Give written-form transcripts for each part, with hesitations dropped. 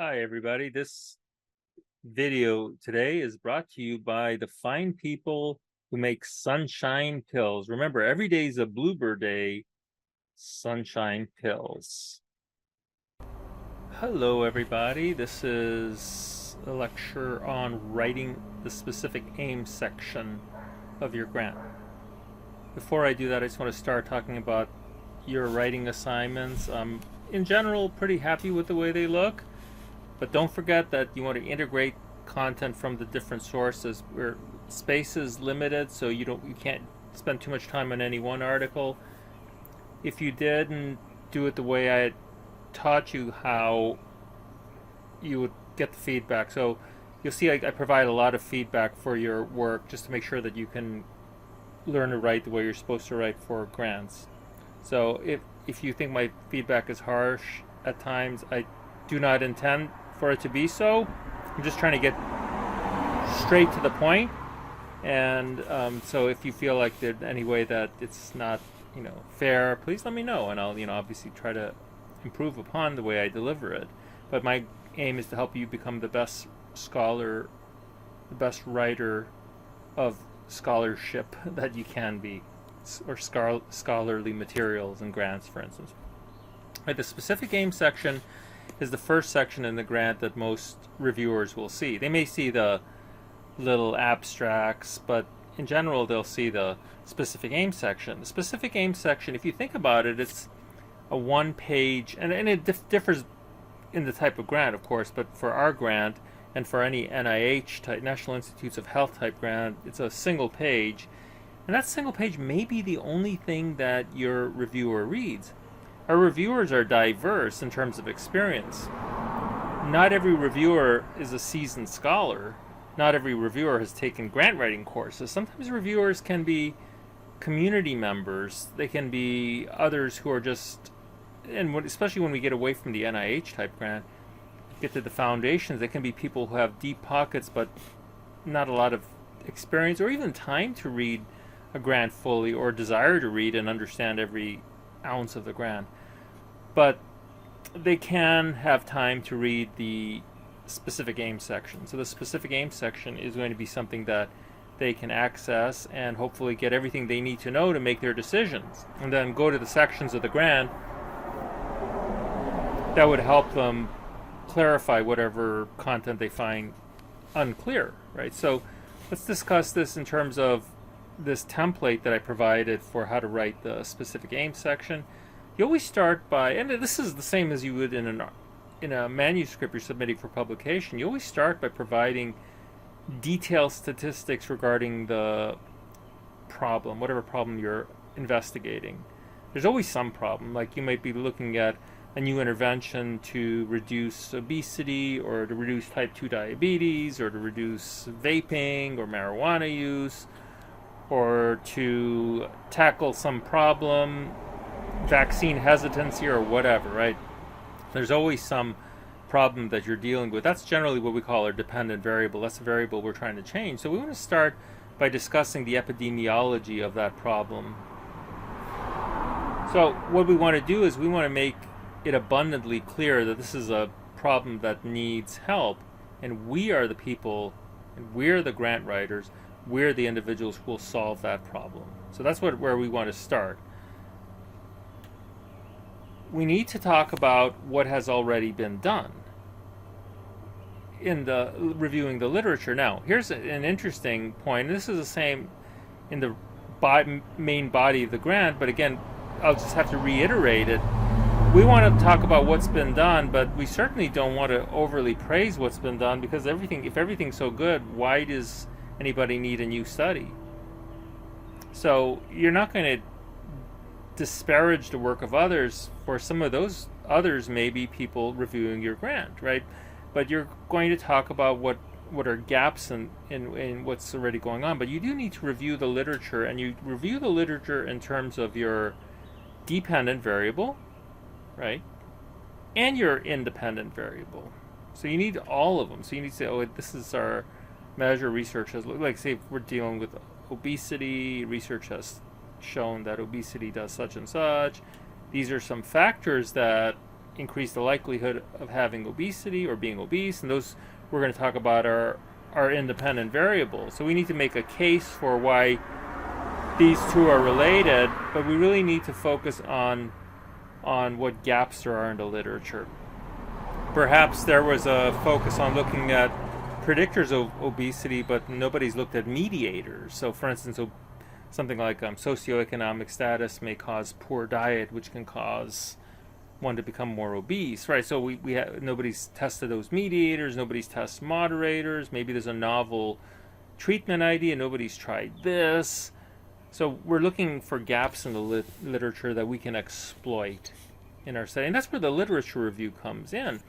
Hi, everybody. This video today is brought to you by the fine people who make sunshine pills. Remember, every day is a Bluebird Day. Sunshine pills. Hello, everybody. This is a lecture on writing the specific aim section of your grant. Before I do that, I just want to start talking about your writing assignments. I'm, in general, pretty happy with the way they look. But don't forget that you want to integrate content from the different sources. Where space is limited, so you can't spend too much time on any one article. If you didn't do it the way I had taught you how, you would get the feedback. So you'll see I provide a lot of feedback for your work just to make sure that you can learn to write the way you're supposed to write for grants. So if you think my feedback is harsh at times, I do not intend for it to be so. I'm just trying to get straight to the point. And so if you feel like there's any way that it's not, fair, please let me know, and I'll, obviously try to improve upon the way I deliver it. But my aim is to help you become the best scholar, the best writer of scholarship that you can be, or scholarly materials and grants, for instance. Right, the specific aim section is the first section in the grant that most reviewers will see. They may see the little abstracts, but in general they'll see the specific aim section. The specific aim section, if you think about it, it's a one-page, and it differs in the type of grant, of course, but for our grant and for any NIH type, National Institutes of Health type grant, it's a single page, and that single page may be the only thing that your reviewer reads. Our reviewers are diverse in terms of experience. Not every reviewer is a seasoned scholar. Not every reviewer has taken grant writing courses. Sometimes reviewers can be community members. They can be others who are just, and especially when we get away from the NIH type grant, get to the foundations, they can be people who have deep pockets but not a lot of experience or even time to read a grant fully, or desire to read and understand every ounce of the grant. But they can have time to read the specific aim section. So the specific aim section is going to be something that they can access and hopefully get everything they need to know to make their decisions, and then go to the sections of the grant that would help them clarify whatever content they find unclear, right? So let's discuss this in terms of this template that I provided for how to write the specific aim section. You always start by, and this is the same as you would in a manuscript you're submitting for publication, you always start by providing detailed statistics regarding the problem, whatever problem you're investigating. There's always some problem, like you might be looking at a new intervention to reduce obesity, or to reduce type 2 diabetes, or to reduce vaping or marijuana use, or to tackle some problem, vaccine hesitancy or whatever, right? There's always some problem that you're dealing with. That's generally what we call our dependent variable. That's the variable we're trying to change. So we want to start by discussing the epidemiology of that problem. So what we want to do is we want to make it abundantly clear that this is a problem that needs help, and we are the people, and we're the grant writers, we're the individuals who will solve that problem. So that's where we want to start. We need to talk about what has already been done in the reviewing the literature. Now, here's an interesting point. This is the same in the main body of the grant, but again, I'll just have to reiterate it. We want to talk about what's been done, but we certainly don't want to overly praise what's been done, because if everything's so good, why does anybody need a new study? So you're not going to disparage the work of others. For some of those others may be people reviewing your grant, right? But you're going to talk about what are gaps in what's already going on. But you do need to review the literature, and you review the literature in terms of your dependent variable, right, and your independent variable. So you need all of them. So you need to say, oh, this is our measure. Research has, like, say if we're dealing with obesity, research has shown that obesity does such and such. These are some factors that increase the likelihood of having obesity or being obese, and those we're going to talk about are independent variables. So we need to make a case for why these two are related, but we really need to focus on what gaps there are in the literature. Perhaps there was a focus on looking at predictors of obesity, but nobody's looked at mediators. So for instance, something like socioeconomic status may cause poor diet, which can cause one to become more obese, right? So nobody's tested those mediators, nobody's tested moderators. Maybe there's a novel treatment idea, nobody's tried this. So we're looking for gaps in the literature that we can exploit in our study. And that's where the literature review comes in.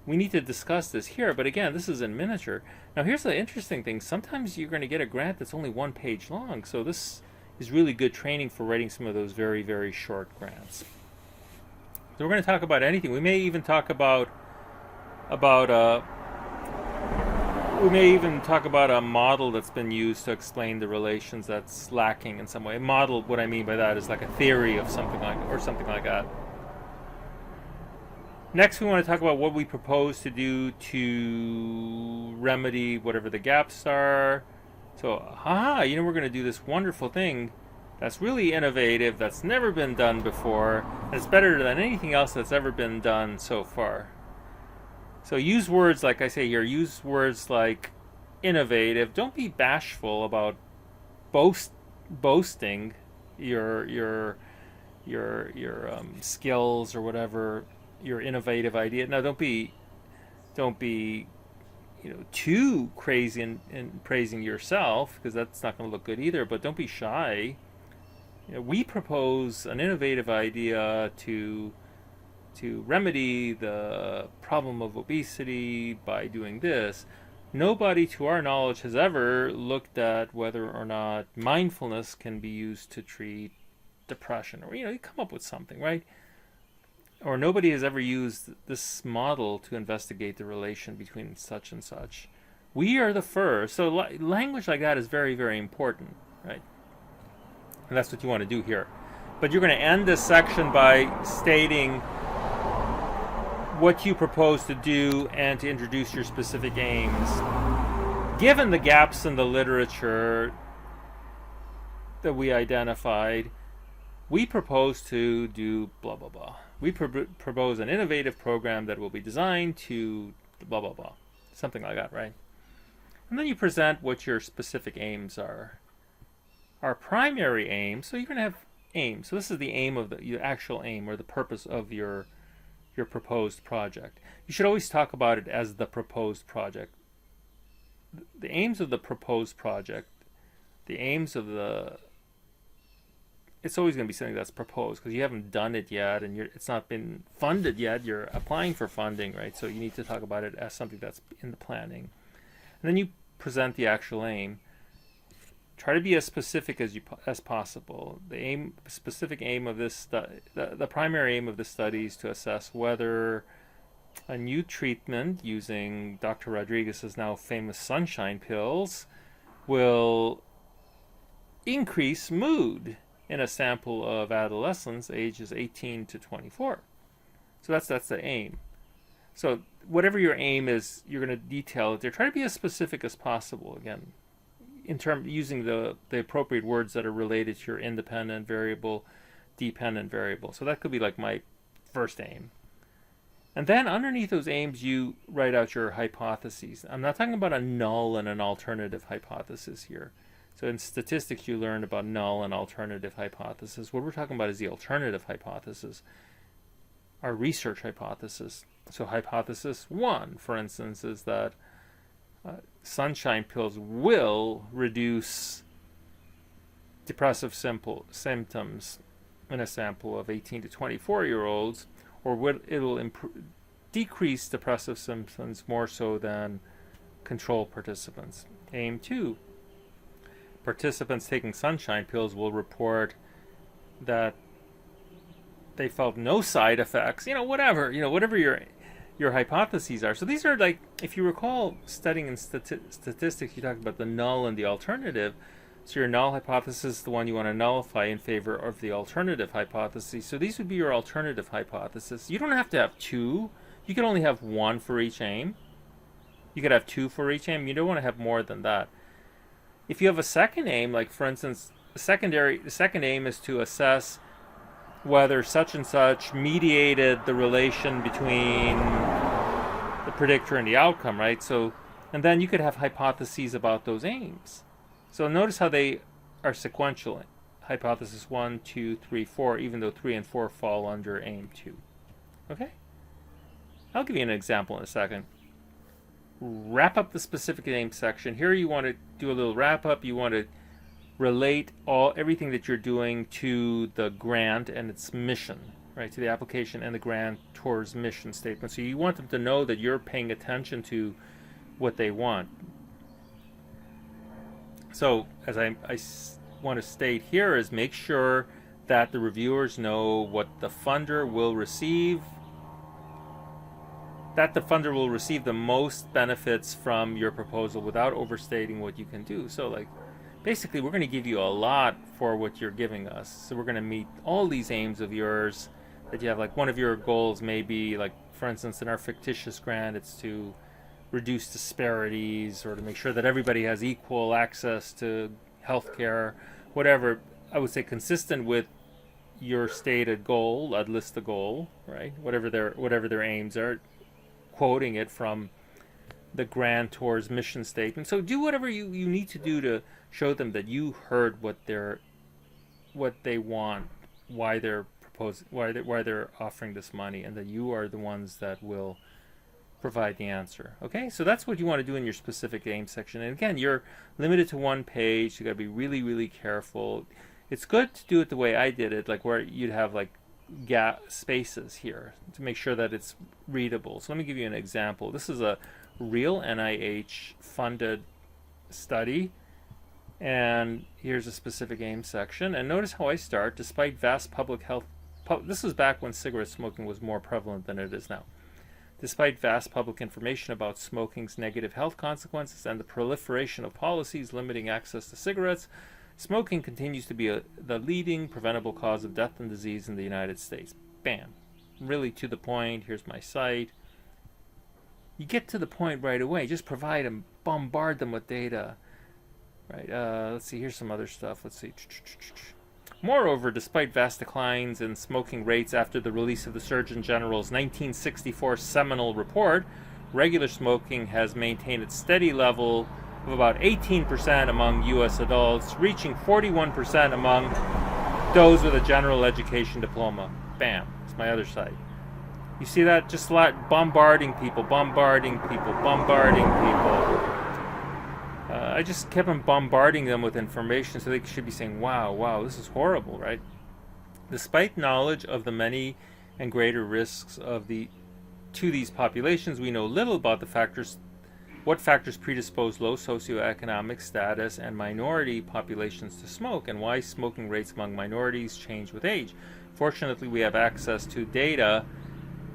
We need to discuss this here, but again, this is in miniature. Now here's the interesting thing. Sometimes you're going to get a grant that's only 1 page long. So this is really good training for writing some of those very, very short grants. So we're going to talk about anything. We may even talk about a model that's been used to explain the relations that's lacking in some way. A model, what I mean by that is like a theory of something like that. Next, we want to talk about what we propose to do to remedy whatever the gaps are. So, we're going to do this wonderful thing that's really innovative, that's never been done before, and it's better than anything else that's ever been done so far. So use words like I say here, use words like innovative. Don't be bashful about boasting your skills or whatever, your innovative idea. Now don't be too crazy in praising yourself, because that's not going to look good either, but don't be shy. We propose an innovative idea to remedy the problem of obesity by doing this. Nobody, to our knowledge, has ever looked at whether or not mindfulness can be used to treat depression, or you come up with something, right? Or nobody has ever used this model to investigate the relation between such and such. We are the first. So language like that is very, very important, right? And that's what you want to do here. But you're going to end this section by stating what you propose to do and to introduce your specific aims. Given the gaps in the literature that we identified, we propose to do blah, blah, blah. We propose an innovative program that will be designed to blah, blah, blah. Something like that, right? And then you present what your specific aims are. Our primary aim, so you're going to have aims. So this is the aim of your actual aim, or the purpose of your proposed project. You should always talk about it as the proposed project. The aims of the proposed project, the aims of it's always going to be something that's proposed, because you haven't done it yet, and it's not been funded yet. You're applying for funding, right? So you need to talk about it as something that's in the planning. And then you present the actual aim. Try to be as specific as possible. The specific aim of this the primary aim of the study is to assess whether a new treatment using Dr. Rodriguez's now famous sunshine pills will increase mood in a sample of adolescents ages 18 to 24. So that's the aim. So whatever your aim is, you're going to detail it there. Try to be as specific as possible, again, in terms using the appropriate words that are related to your independent variable, dependent variable. So that could be like my first aim. And then underneath those aims, you write out your hypotheses. I'm not talking about a null and an alternative hypothesis here. So in statistics, you learn about null and alternative hypothesis. What we're talking about is the alternative hypothesis, our research hypothesis. So hypothesis 1, for instance, is that sunshine pills will reduce depressive symptoms in a sample of 18 to 24-year-olds, or it'll decrease depressive symptoms more so than control participants. Aim 2, participants taking sunshine pills will report that they felt no side effects, whatever your hypotheses are. So these are, like, if you recall studying in statistics, you talked about the null and the alternative. So your null hypothesis is the one you want to nullify in favor of the alternative hypothesis. So these would be your alternative hypothesis. You don't have to have two. You can only have one for each aim. You could have two for each aim. You don't want to have more than that. If you have a second aim, like for instance, the second aim is to assess whether such and such mediated the relation between the predictor and the outcome, right? So, and then you could have hypotheses about those aims. So notice how they are sequential. Hypothesis 1, 2, 3, 4, even though 3 and 4 fall under aim 2. Okay? I'll give you an example in a second. Wrap up the specific aim section. Here you want to do a little wrap up. You want to relate everything that you're doing to the grant and its mission, right? To the application and the grant towards mission statement. So you want them to know that you're paying attention to what they want. So as I want to state here is make sure that the reviewers know what the funder will receive, that the funder will receive the most benefits from your proposal without overstating what you can do. So like basically we're going to give you a lot for what you're giving us. So we're going to meet all these aims of yours that you have. Like one of your goals may be, like for instance in our fictitious grant, it's to reduce disparities or to make sure that everybody has equal access to healthcare, whatever. I would say consistent with your stated goal. I'd list the goal, right? Whatever their aims are, quoting it from the grantor's mission statement. So do whatever you need to do to show them that you heard what they want, why they're proposing, why they're offering this money, and that you are the ones that will provide the answer. Okay, so that's what you want to do in your specific aim section. And again, you're limited to one page. You got to be really, really careful. It's good to do it the way I did it, like where you'd have like gap spaces here to make sure that it's readable. So let me give you an example. This is a real NIH funded study, and here's a specific aim section. And notice how I start. Despite vast public health, this was back when cigarette smoking was more prevalent than it is now. Despite vast public information about smoking's negative health consequences and the proliferation of policies limiting access to cigarettes, smoking continues to be the leading preventable cause of death and disease in the United States. Bam. Really to the point. Here's my site. You get to the point right away. Just provide them, bombard them with data. Right. Let's see. Here's some other stuff. Let's see. Moreover, despite vast declines in smoking rates after the release of the Surgeon General's 1964 seminal report, regular smoking has maintained its steady level of about 18% among U.S. adults, reaching 41% among those with a general education diploma. Bam. It's my other site. You see that? Just bombarding people. I just kept on bombarding them with information, so they should be saying, wow, this is horrible, right? Despite knowledge of the many and greater risks to these populations, we know little about what factors predispose low socioeconomic status and minority populations to smoke, and why smoking rates among minorities change with age. Fortunately, we have access to data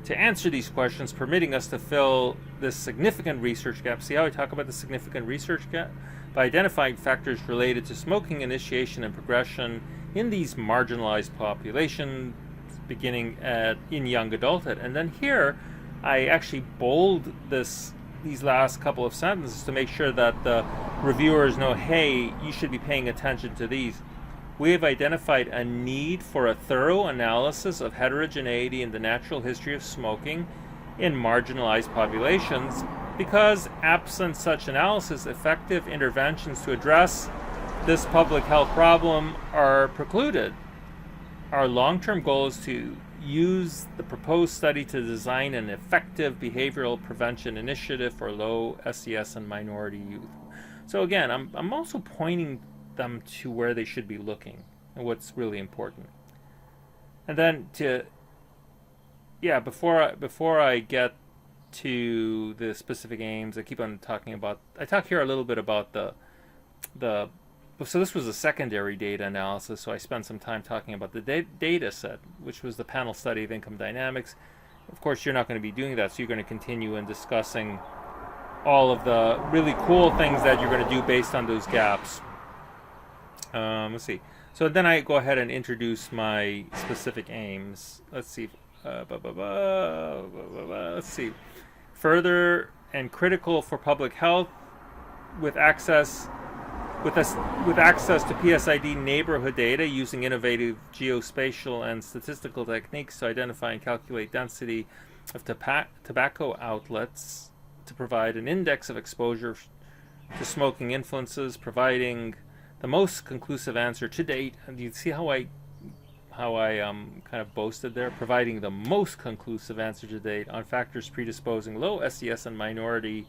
to answer these questions, permitting us to fill this significant research gap. See how I talk about the significant research gap? By identifying factors related to smoking initiation and progression in these marginalized populations, beginning in young adulthood. And then here, I actually bold these last couple of sentences to make sure that the reviewers know, hey, you should be paying attention to these. We have identified a need for a thorough analysis of heterogeneity in the natural history of smoking in marginalized populations, because absent such analysis, effective interventions to address this public health problem are precluded. Our long-term goal is to use the proposed study to design an effective behavioral prevention initiative for low SES and minority youth. So again, I'm also pointing them to where they should be looking and what's really important. And then before I get to the specific aims, I talk here a little bit about so this was a secondary data analysis, so I spent some time talking about the data set, which was the panel study of income dynamics. Of course, you're not going to be doing that, so you're going to continue in discussing all of the really cool things that you're going to do based on those gaps. Let's see. So then I go ahead and introduce my specific aims. Let's see. Let's see. Further and critical for public health with access with access to PSID neighborhood data using innovative geospatial and statistical techniques to identify and calculate density of tobacco outlets to provide an index of exposure to smoking influences, providing the most conclusive answer to date. And you see how I kind of boasted there, providing the most conclusive answer to date on factors predisposing low SES and minority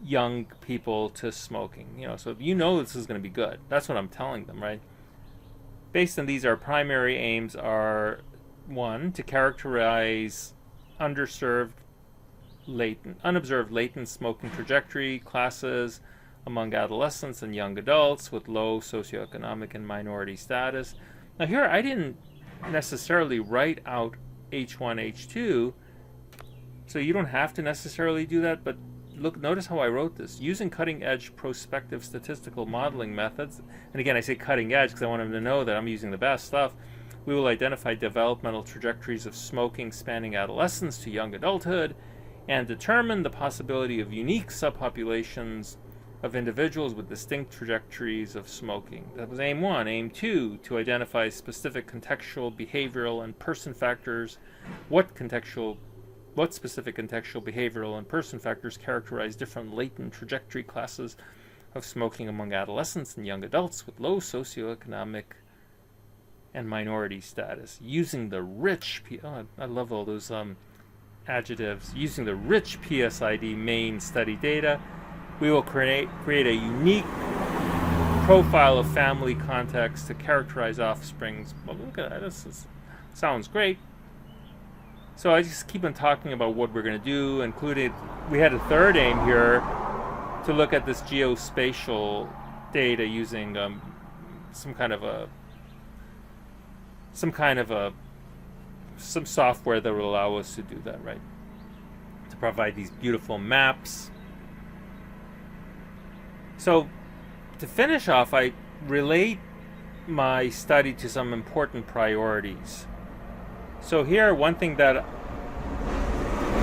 young people to smoking. So this is going to be good. That's what I'm telling them, right? Based on these, our primary aims are: 1, to characterize unobserved latent smoking trajectory classes among adolescents and young adults with low socioeconomic and minority status. Now here I didn't necessarily write out H1, H2, so you don't have to necessarily do that, but notice how I wrote this. Using cutting-edge prospective statistical modeling methods, and again I say cutting edge because I want them to know that I'm using the best stuff, we will identify developmental trajectories of smoking spanning adolescence to young adulthood and determine the possibility of unique subpopulations of individuals with distinct trajectories of smoking. That was aim 1. Aim 2, to identify specific contextual, behavioral, and person factors. What specific contextual, behavioral, and person factors characterize different latent trajectory classes of smoking among adolescents and young adults with low socioeconomic and minority status? Using the rich, I love all those adjectives. Using the rich PSID main study data, we will create a unique profile of family context to characterize offsprings. Well, look at that. Sounds great. So I just keep on talking about what we're going to do, including we had a third aim here to look at this geospatial data using some software that will allow us to do that, right? To provide these beautiful maps. So to finish off, I relate my study to some important priorities. So here, one thing that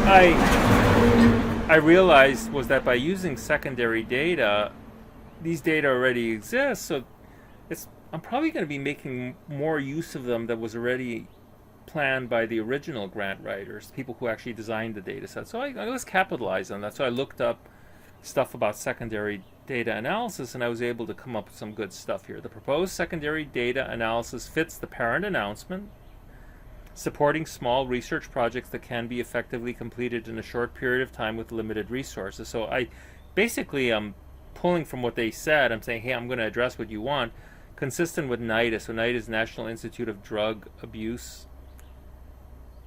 I realized was that by using secondary data, these data already exist, so I'm probably going to be making more use of them that was already planned by the original grant writers, people who actually designed the data set. So let's capitalize on that. So I looked up stuff about secondary data analysis, and I was able to come up with some good stuff here. The proposed secondary data analysis fits the parent announcement, supporting small research projects that can be effectively completed in a short period of time with limited resources. So I basically am pulling from what they said. I'm saying, hey, I'm going to address what you want, consistent with NIDA. So NIDA is National Institute of Drug Abuse.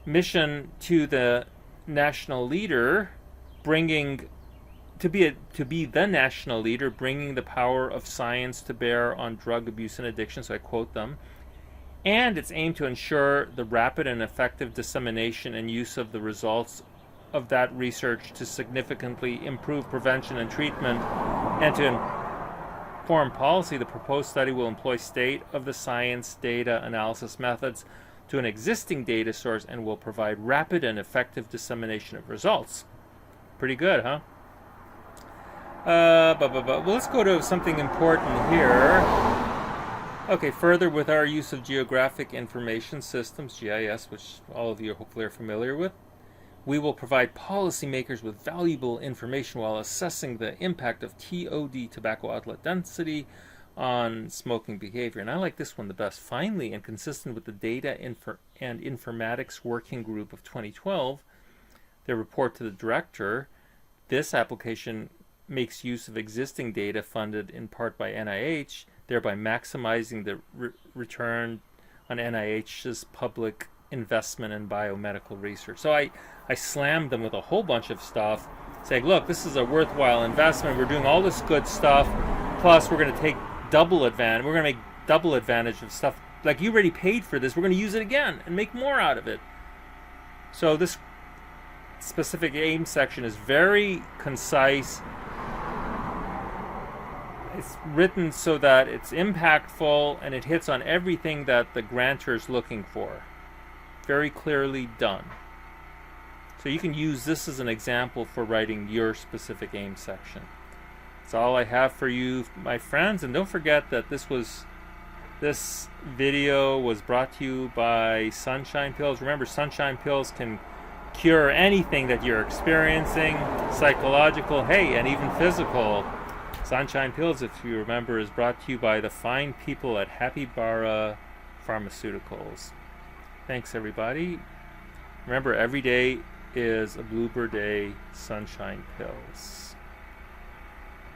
Mission to the national leader, to be the national leader, bringing the power of science to bear on drug abuse and addiction. So I quote them. And it's aimed to ensure the rapid and effective dissemination and use of the results of that research to significantly improve prevention and treatment, and to inform policy. The proposed study will employ state-of-the-science data analysis methods to an existing data source and will provide rapid and effective dissemination of results. Pretty good, huh? Well, let's go to something important here. Okay, further, with our use of geographic information systems, GIS, which all of you hopefully are familiar with, we will provide policymakers with valuable information while assessing the impact of TOD, tobacco outlet density, on smoking behavior. And I like this one the best. Finally, and consistent with the Data and Informatics Working Group of 2012, their report to the director, this application makes use of existing data funded in part by NIH, thereby maximizing the return on NIH's public investment in biomedical research. So I slammed them with a whole bunch of stuff, saying, look, this is a worthwhile investment. We're doing all this good stuff, plus we're going to take double advantage. We're going to make double advantage of stuff. Like, you already paid for this. We're going to use it again and make more out of it. So this specific aim section is very concise. it's written so that it's impactful and it hits on everything that the grantor is looking for. Very clearly done. So you can use this as an example for writing your specific AIM section. That's all I have for you, my friends, and don't forget that this video was brought to you by Sunshine Pills. Remember, Sunshine Pills can cure anything that you're experiencing, psychological, hey, and even physical. Sunshine Pills, if you remember, is brought to you by the fine people at Happy Bara Pharmaceuticals. Thanks, everybody. Remember, every day is a Bluebird Day. Sunshine Pills.